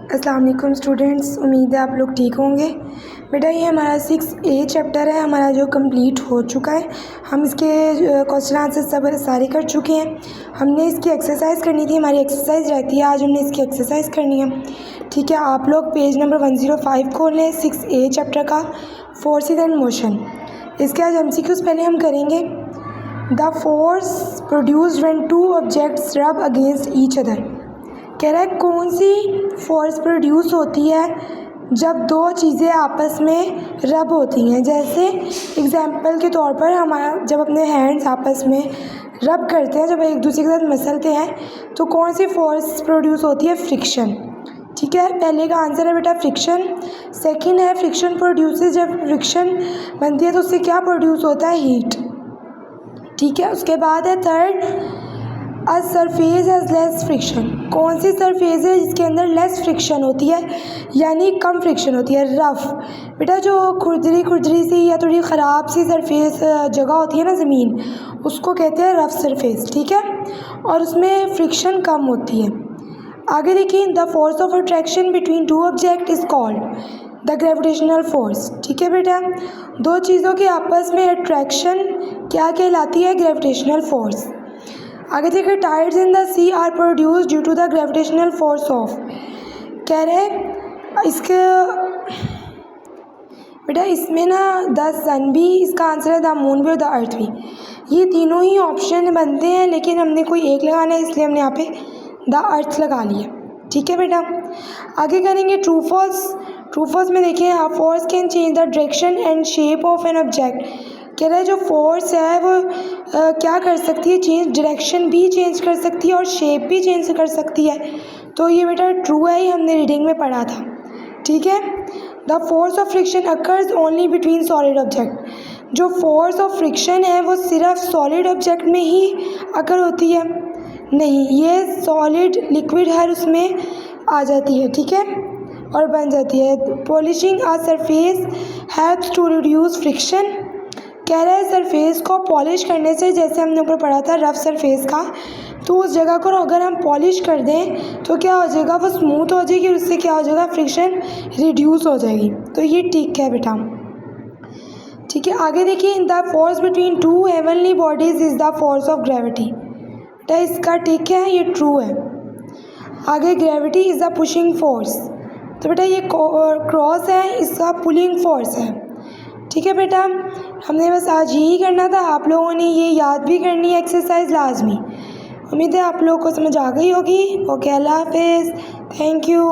अस्सलाम वालेकुम स्टूडेंट्स, उम्मीद है आप लोग ठीक होंगे। बेटा ये हमारा 6A चैप्टर है हमारा जो कंप्लीट हो चुका है। हम इसके क्वेश्चन आंसर सब सारे कर चुके हैं। हमने इसकी एक्सरसाइज करनी थी, हमारी एक्सरसाइज रहती है, आज हमने इसकी एक्सरसाइज करनी है। ठीक है, आप लोग पेज नंबर 105 खोल लें 6A चैप्टर का, फोर्सेस एंड मोशन। इसके आज MCQs पहले हम करेंगे। The force produced when two objects रब अगेंस्ट ईच अदर। कह रहा है कौन सी फोर्स प्रोड्यूस होती है जब दो चीज़ें आपस में रब होती हैं। जैसे एग्जांपल के तौर पर हमारा जब अपने हैंड्स आपस में रब करते हैं, जब एक दूसरे के साथ मसलते हैं, तो कौन सी फोर्स प्रोड्यूस होती है? फ्रिक्शन। ठीक है, पहले का आंसर है बेटा फ्रिक्शन। सेकंड है फ्रिक्शन प्रोड्यूसेस, जब फ्रिक्शन बनती है तो उससे क्या प्रोड्यूस होता है? हीट। ठीक है, उसके बाद है third, a surface has less friction. कौन सी सरफेस है जिसके अंदर लेस फ्रिक्शन होती है, यानी कम फ्रिक्शन होती है? रफ़। बेटा जो खुरदरी सी या थोड़ी ख़राब सी सरफेस जगह होती है ना ज़मीन, उसको कहते हैं रफ़ सरफेस। ठीक है, और उसमें फ्रिक्शन कम होती है। आगे देखिए, the force of attraction between two object is called the gravitational force. ठीक है बेटा, दो चीज़ों के आपस में अट्रैक्शन क्या कहलाती है? Gravitational force. आगे देखिए, tides in the sea are produce due to the gravitational force of. कह रहे इसके बेटा इसमें ना द सन भी इसका आंसर है, द मून भी और द अर्थ भी। ये तीनों ही ऑप्शन बनते हैं, लेकिन हमने कोई एक लगाना है, इसलिए हमने यहाँ पे द अर्थ लगा लिया। ठीक है बेटा, आगे करेंगे ट्रू फॉल्स। ट्रू फॉल्स में देखिए, a force can change the direction and shape of an object. कह रहा है जो फोर्स है वो क्या कर सकती है? चेंज, डायरेक्शन भी चेंज कर सकती है और शेप भी चेंज कर सकती है। तो ये बेटा ट्रू है, ही हमने रीडिंग में पढ़ा था। ठीक है, the force of friction occurs only between solid object. जो फोर्स ऑफ फ्रिक्शन है वो सिर्फ सॉलिड ऑब्जेक्ट में ही अकर होती है, नहीं ये सॉलिड लिक्विड हर उसमें आ जाती है। ठीक है, और बन जाती है। Polishing a surface helps to reduce friction. कह रहा है सरफेस को पॉलिश करने से, जैसे हमने ऊपर पढ़ा था रफ सरफेस का, तो उस जगह को अगर हम पॉलिश कर दें तो क्या हो जाएगा? वो स्मूथ हो जाएगी और उससे क्या हो जाएगा? फ्रिक्शन रिड्यूस हो जाएगी। तो ये ठीक है बेटा। ठीक है, आगे देखिए, the force between two heavenly bodies is the force of gravity. तो इसका ठीक है, ये ट्रू है। आगे gravity is the pushing force. तो बेटा ये क्रॉस है, इसका पुलिंग फोर्स है। ठीक है बेटा, हमने बस आज यही करना था, आप लोगों ने ये याद भी करनी है एक्सरसाइज लाजमी। उम्मीद है आप लोगों को समझ आ गई होगी। ओके, अल्लाह हाफिज़, थैंक यू।